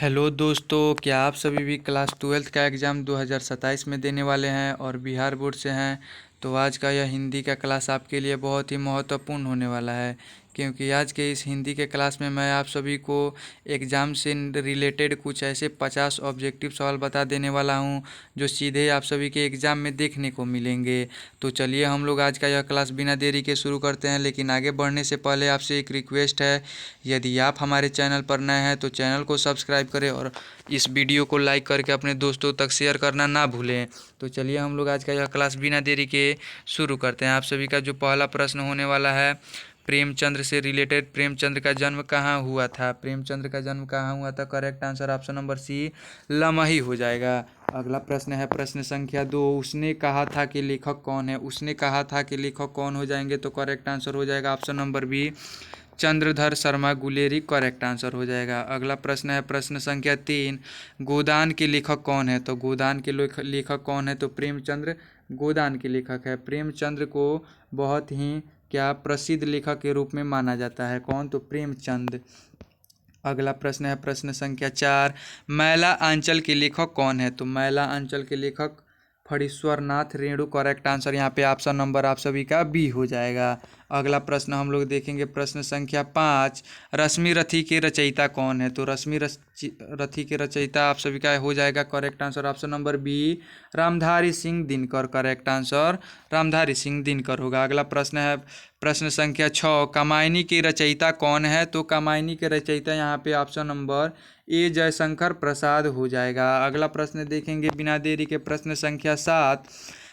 Hello दोस्तों, क्या आप सभी भी क्लास ट्वेल्थ का एग्ज़ाम 2027 में देने वाले हैं और बिहार बोर्ड से हैं। तो आज का यह हिंदी का क्लास आपके लिए बहुत ही महत्वपूर्ण होने वाला है, क्योंकि आज के इस हिंदी के क्लास में मैं आप सभी को एग्ज़ाम से रिलेटेड कुछ ऐसे 50 ऑब्जेक्टिव सवाल बता देने वाला हूं जो सीधे आप सभी के एग्ज़ाम में देखने को मिलेंगे। तो चलिए हम लोग आज का यह क्लास बिना देरी के शुरू करते हैं। लेकिन आगे बढ़ने से पहले आपसे एक रिक्वेस्ट है, यदि आप हमारे चैनल पर नए हैं तो चैनल को सब्सक्राइब करें और इस वीडियो को लाइक करके अपने दोस्तों तक शेयर करना ना भूलें। तो चलिए हम लोग आज का यह क्लास बिना देरी के शुरू करते हैं। आप सभी का जो पहला प्रश्न होने वाला है, प्रेमचंद्र से रिलेटेड, प्रेमचंद्र का जन्म कहाँ हुआ था? प्रेमचंद्र का जन्म कहाँ हुआ था? Correct answer option number C, Lamhi हो जाएगा। अगला प्रश्न है प्रश्न संख्या 2, उसने कहा था कि लेखक कौन है? उसने कहा था कि लेखक कौन हो जाएंगे? तो करेक्ट आंसर हो जाएगा option number B, Chandradhar Sharma Guleri, correct answer हो जाएगा। अगला प्रश्न है प्रश्न संख्या 3, गोदान के लेखक कौन है? तो गोदान के लेखक कौन है? तो प्रेमचंद्र गोदान के लेखक है। प्रेमचंद्र को बहुत ही क्या प्रसिद्ध लेखक के रूप में माना जाता है। कौन? तो प्रेमचंद। अगला प्रश्न है प्रश्न संख्या 4, मैला अंचल के लेखक कौन है? तो मैला अंचल के लेखक फणीश्वर नाथ रेणु, करेक्ट आंसर यहाँ पे ऑप्शन नंबर आप सभी का बी हो जाएगा। अगला प्रश्न हम लोग देखेंगे प्रश्न संख्या 5, रश्मि रथी के रचयिता कौन है? तो रश्मि रथी के रचयिता आप सभी का हो जाएगा correct answer option number B, Ramdhari Singh Dinkar, correct answer Ramdhari Singh Dinkar होगा। अगला प्रश्न है प्रश्न संख्या 6, कामायनी के रचयिता कौन है? तो कामायनी के रचयिता यहाँ पे ऑप्शन नंबर ए, जयशंकर प्रसाद हो जाएगा। अगला प्रश्न देखेंगे बिना देरी के प्रश्न संख्या 7,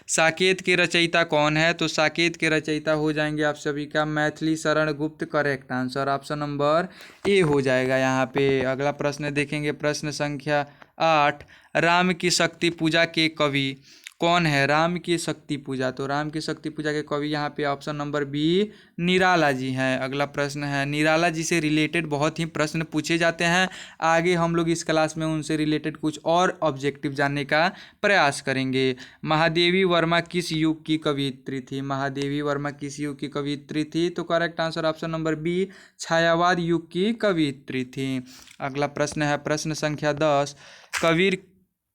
साकेत के रचयिता कौन है? तो साकेत के रचयिता हो जाएंगे आप सभी का Maithili Sharan Gupt, correct answer option number ए हो जाएगा यहाँ पे। अगला प्रश्न देखेंगे प्रश्न संख्या 8, राम की शक्ति पूजा के कवि कौन है? राम की शक्ति पूजा, तो राम की शक्ति पूजा के कवि यहाँ पे option number B, Nirala ji हैं। अगला प्रश्न है, निराला जी से रिलेटेड बहुत ही प्रश्न पूछे जाते हैं। आगे हम लोग इस क्लास में उनसे रिलेटेड कुछ और ऑब्जेक्टिव जानने का प्रयास करेंगे। महादेवी वर्मा किस युग की कवयित्री थी? महादेवी वर्मा किस युग की कवयित्री थी? तो correct answer option number B, छायावाद युग की कवयित्री थी। अगला प्रश्न है प्रश्न संख्या 10, कबीर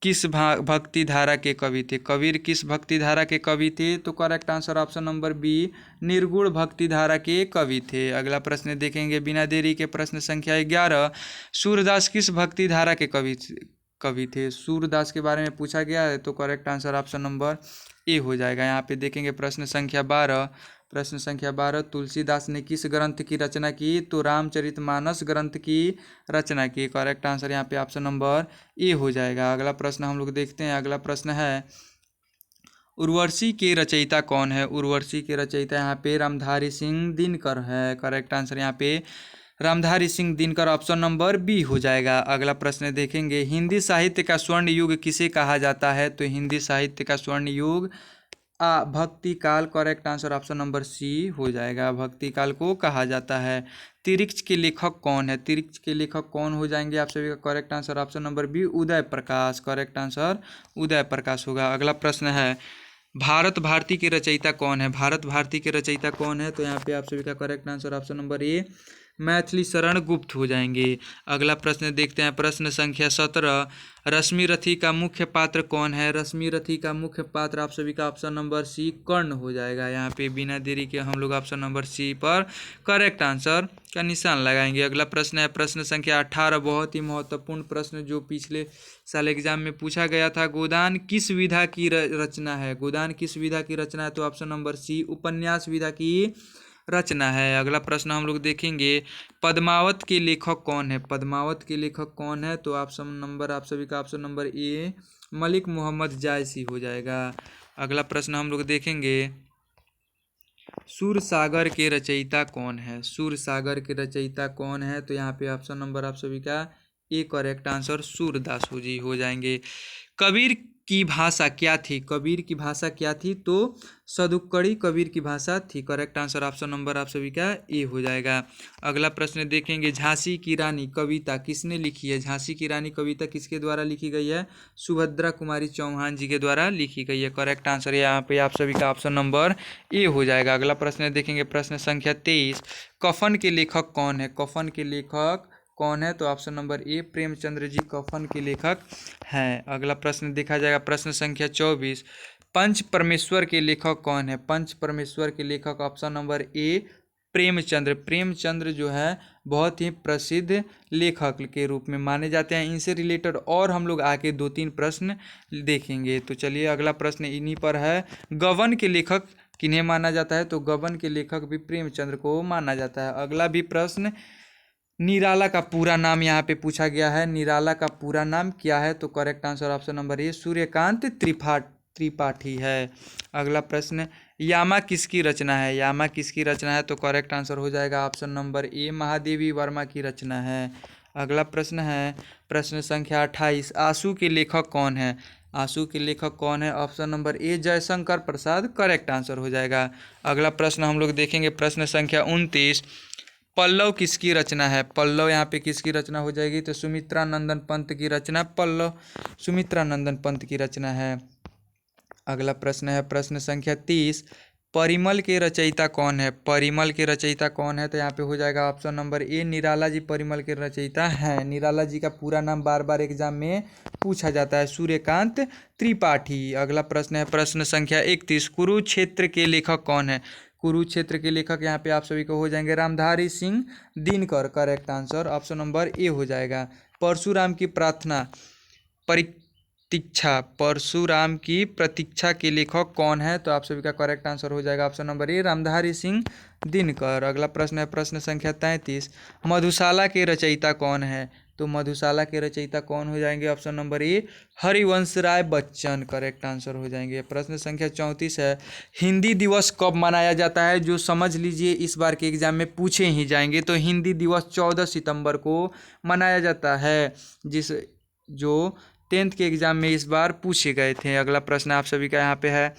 किस भक्ति धारा के कवि थे? कबीर किस भक्ति धारा के कवि थे? तो correct answer option number B, निर्गुण भक्ति धारा के कवि थे। अगला प्रश्न देखेंगे बिना देरी के प्रश्न संख्या 11, सूरदास किस भक्ति धारा के कवि थे? सूरदास के बारे में पूछा गया है, तो करेक्ट आंसर ऑप्शन नंबर ए हो जाएगा। यहाँ पे देखेंगे प्रश्न संख्या 12, प्रश्न संख्या 12, तुलसीदास ने किस ग्रंथ की रचना की? तो रामचरितमानस ग्रंथ की रचना की, करेक्ट आंसर यहाँ पे ऑप्शन नंबर ए हो जाएगा। अगला प्रश्न हम लोग देखते हैं। अगला प्रश्न है, उर्वशी के रचयिता कौन है? उर्वशी के रचयिता यहाँ पे रामधारी सिंह दिनकर है, करेक्ट आंसर यहाँ पे Ramdhari Singh Dinkar option number B हो जाएगा। अगला प्रश्न देखेंगे, हिंदी साहित्य का स्वर्ण युग किसे कहा जाता है? तो हिंदी साहित्य का स्वर्ण युग भक्ति काल, correct answer option number C हो जाएगा, भक्ति काल को कहा जाता है। तिरिक्ष के लेखक कौन है? तिरिक्ष के लेखक कौन हो जाएंगे आप सभी का? Correct answer option number B, Uday Prakash, correct answer Uday Prakash होगा। अगला प्रश्न है, भारत भारती के रचयिता कौन है? भारत भारती के रचयिता कौन है? तो यहाँ पे आप सभी का करेक्ट आंसर ऑप्शन नंबर ए, मैथिली शरण गुप्त हो जाएंगे। अगला प्रश्न देखते हैं प्रश्न संख्या 17, रश्मि रथी का मुख्य पात्र कौन है? रश्मि रथी का मुख्य पात्र आप सभी का ऑप्शन नंबर सी, कर्ण हो जाएगा। यहाँ पे बिना देरी के हम लोग ऑप्शन नंबर सी पर करेक्ट आंसर का निशान लगाएंगे। अगला प्रश्न है प्रश्न संख्या 18, बहुत ही महत्वपूर्ण प्रश्न जो पिछले साल एग्जाम में पूछा गया था, गोदान किस विधा की रचना है? गोदान किस विधा की रचना है? तो ऑप्शन नंबर सी, उपन्यास विधा की रचना है। अगला प्रश्न हम लोग देखेंगे, पद्मावत के लेखक कौन है? पद्मावत के लेखक कौन है? तो ऑप्शन नंबर आप सभी का option number A, Malik Muhammad Jayasi हो जाएगा। अगला प्रश्न हम लोग देखेंगे, सूरसागर के रचयिता कौन है? सूरसागर के रचयिता कौन है? तो यहाँ पे ऑप्शन नंबर आप सभी का ए, करेक्ट आंसर सूरदास जी हो जाएंगे। कबीर की भाषा क्या थी? कबीर की भाषा क्या थी? तो सदुक्कड़ी कबीर की भाषा थी, करेक्ट आंसर ऑप्शन नंबर आप सभी का ए हो जाएगा। अगला प्रश्न देखेंगे, झांसी की रानी कविता किसने लिखी है? झांसी की रानी कविता किसके द्वारा लिखी गई है? सुभद्रा कुमारी चौहान जी के द्वारा लिखी गई है, करेक्ट आंसर यहाँ पे आप सभी का ऑप्शन नंबर ए हो जाएगा। अगला प्रश्न देखेंगे प्रश्न संख्या 23, कफन के लेखक कौन है? कफन के लेखक कौन है? तो ऑप्शन नंबर ए प्रेमचंद्र जी कफन के लेखक हैं। अगला प्रश्न देखा जाएगा, प्रश्न संख्या 24, पंच परमेश्वर के लेखक कौन है? पंच परमेश्वर के लेखक ऑप्शन नंबर ए प्रेमचंद्र। प्रेमचंद्र जो है बहुत ही प्रसिद्ध लेखक के रूप में माने जाते हैं। इनसे रिलेटेड और हम लोग आके 2-3 प्रश्न देखेंगे। तो चलिए अगला प्रश्न इन्हीं पर है, गबन के लेखक किन्हें माना जाता है? तो गबन के लेखक भी प्रेमचंद्र को माना जाता है। अगला भी प्रश्न, निराला का पूरा नाम यहाँ पे पूछा गया है। निराला का पूरा नाम क्या है? तो करेक्ट आंसर ऑप्शन नंबर ए सूर्यकांत त्रिपाठी है। अगला प्रश्न, यामा किसकी रचना है? यामा किसकी रचना है? तो करेक्ट आंसर हो जाएगा ऑप्शन नंबर ए महादेवी वर्मा की रचना है। अगला प्रश्न है प्रश्न संख्या 28, आंसू के लेखक कौन है? आंसू के लेखक कौन है? ऑप्शन नंबर ए जयशंकर प्रसाद करेक्ट आंसर हो जाएगा। अगला प्रश्न हम लोग देखेंगे प्रश्न संख्या 29, पल्लव किसकी रचना है? पल्लव यहाँ पे किसकी रचना हो जाएगी? तो सुमित्रा नंदन पंत की रचना, पल्लव सुमित्रा नंदन पंत की रचना है। अगला प्रश्न है प्रश्न संख्या 30, परिमल के रचयिता कौन है? परिमल के रचयिता कौन है? तो यहाँ पे हो जाएगा ऑप्शन नंबर ए निराला जी परिमल के रचयिता हैं। निराला जी का पूरा नाम बार बार एग्जाम में पूछा जाता है, सूर्यकांत त्रिपाठी। अगला प्रश्न है प्रश्न संख्या 31, कुरुक्षेत्र के लेखक कौन है? कुरुक्षेत्र के लेखक यहाँ पे आप सभी को हो जाएंगे Ramdhari Singh Dinkar correct answer option number ए हो जाएगा। परशुराम की प्रार्थना प्रतीक्षा, परशुराम की प्रतीक्षा के लेखक कौन है? तो आप सभी का करेक्ट आंसर हो जाएगा ऑप्शन नंबर ए रामधारी सिंह दिनकर। अगला प्रश्न है प्रश्न संख्या 33, मधुशाला के रचयिता कौन है? तो मधुशाला के रचयिता कौन हो जाएंगे? Option number A Harivansh Rai Bachchan correct answer हो जाएंगे। प्रश्न संख्या 34 है, हिंदी दिवस कब मनाया जाता है? जो समझ लीजिए इस बार के एग्जाम में पूछे ही जाएंगे। तो हिंदी दिवस 14 सितंबर को मनाया जाता है, जिस जो 10th के एग्जाम में इस बार पूछे गए थे। अगला प्रश्न आप सभी का यहाँ पे है,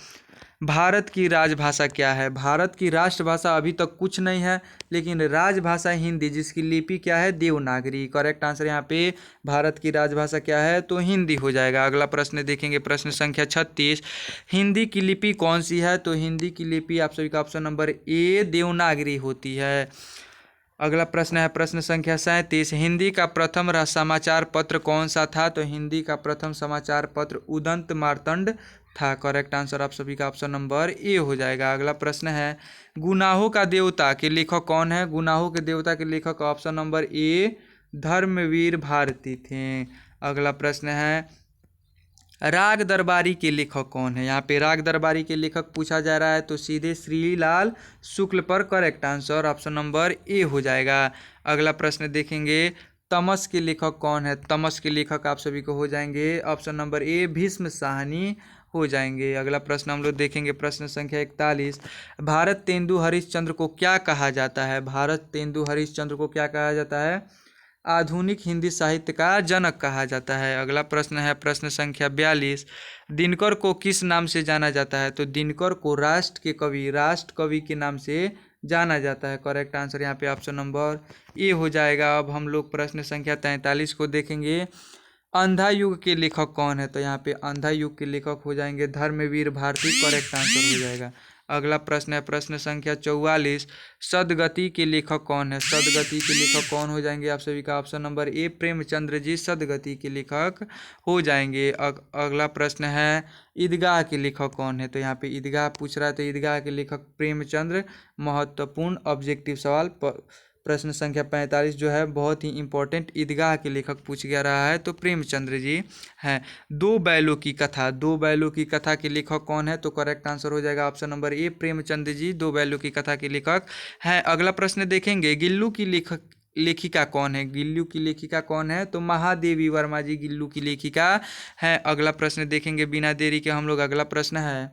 भारत की राजभाषा क्या है? भारत की राष्ट्रभाषा अभी तक कुछ नहीं है, लेकिन राजभाषा हिंदी, जिसकी लिपि क्या है? देवनागरी करेक्ट आंसर यहाँ पे भारत की राजभाषा क्या है? तो हिंदी हो जाएगा। अगला प्रश्न देखेंगे प्रश्न संख्या 36, हिंदी की लिपि कौन सी है? तो हिंदी की लिपि आप सभी का ऑप्शन नंबर ए देवनागरी होती है। अगला प्रश्न है प्रश्न संख्या 37, हिंदी का प्रथम समाचार पत्र कौन सा था? तो हिंदी का प्रथम समाचार पत्र उदंत मार्तंड था करेक्ट आंसर आप सभी का ऑप्शन नंबर ए हो जाएगा। अगला प्रश्न है, गुनाहों का देवता के लेखक कौन है? गुनाहों के देवता के लेखक option number A Dharamvir Bharati थे। अगला प्रश्न है, राग दरबारी के लेखक कौन है? यहाँ पे राग दरबारी के लेखक पूछा जा रहा है, तो सीधे श्रीलाल शुक्ल पर करेक्ट आंसर ऑप्शन नंबर ए हो जाएगा। अगला प्रश्न देखेंगे, तमस के लेखक कौन है? तमस के लेखक आप सभी को हो जाएंगे ऑप्शन नंबर ए भीष्म साहनी हो जाएंगे। अगला प्रश्न हम लोग देखेंगे प्रश्न संख्या 41, भारत तेंदु हरिश्चंद्र को क्या कहा जाता है? भारत तेंदु हरिश्चंद्र को क्या कहा जाता है? आधुनिक हिंदी साहित्य का जनक कहा जाता है। अगला प्रश्न है प्रश्न संख्या 42, दिनकर को किस नाम से जाना जाता है? तो दिनकर को राष्ट्र कवि के नाम से जाना जाता है करेक्ट आंसर यहाँ पे ऑप्शन नंबर ए हो जाएगा। अब हम लोग प्रश्न संख्या 43 को देखेंगे, अंधा युग के लेखक कौन है? तो यहाँ पे अंधा युग के लेखक हो जाएंगे धर्मवीर भारती करेक्ट आंसर हो जाएगा। अगला प्रश्न है प्रश्न संख्या 44, सदगति के लेखक कौन है? सदगति के लेखक कौन हो जाएंगे आप सभी का ऑप्शन नंबर ए प्रेमचंद्र जी सदगति के लेखक हो जाएंगे। अगला प्रश्न है, ईदगाह के लेखक कौन है? तो यहाँ पे ईदगाह पूछ रहा है, तो ईदगाह के लेखक प्रेमचंद्र। महत्वपूर्ण ऑब्जेक्टिव सवाल प्रश्न संख्या 45 जो है बहुत ही इंपॉर्टेंट, ईदगाह के लेखक पूछ गया रहा है, तो प्रेमचंद्र जी हैं। दो बैलों की कथा के लेखक कौन है? तो करेक्ट आंसर हो जाएगा ऑप्शन नंबर ए प्रेमचंद्र जी दो बैलों की कथा के लेखक हैं। अगला प्रश्न देखेंगे, गिल्लू की लेखिका कौन है? गिल्लू की लेखिका कौन है? तो महादेवी वर्मा जी गिल्लू की लेखिका है। अगला प्रश्न देखेंगे बिना देरी के हम लोग। अगला प्रश्न है,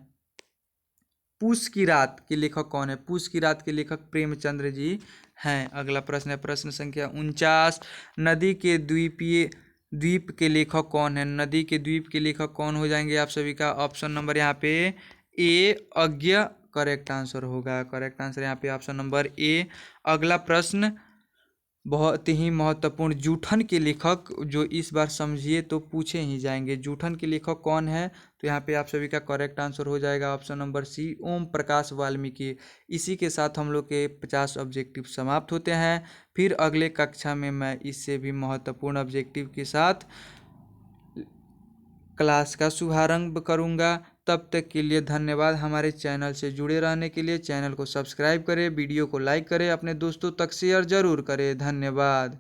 पूस की रात के लेखक कौन है? पूस की रात के लेखक प्रेमचंद्र जी हैं। अगला प्रश्न है प्रश्न संख्या 49, नदी के द्वीप के लेखक कौन है? नदी के द्वीप के लेखक कौन हो जाएंगे आप सभी का ऑप्शन नंबर यहाँ पे ए अज्ञ करेक्ट आंसर होगा। करेक्ट आंसर यहाँ पे ऑप्शन नंबर ए। अगला प्रश्न, बहुत ही महत्वपूर्ण जूठन के लेखक जो इस बार समझिए तो पूछे ही जाएंगे। जूठन के लेखक कौन है? तो यहाँ पे आप सभी का करेक्ट आंसर हो जाएगा ऑप्शन नंबर सी, ओम प्रकाश वाल्मीकि। इसी के साथ हम लोग के 50 ऑब्जेक्टिव समाप्त होते हैं। फिर अगले कक्षा में मैं इससे भी महत्वपूर्ण ऑब्जेक्टिव के साथ क्लास का शुभारंभ करूंगा। तब तक के लिए धन्यवाद। हमारे चैनल से जुड़े रहने के लिए चैनल को सब्सक्राइब करें, वीडियो को लाइक करें, अपने दोस्तों तक शेयर जरूर करें। धन्यवाद।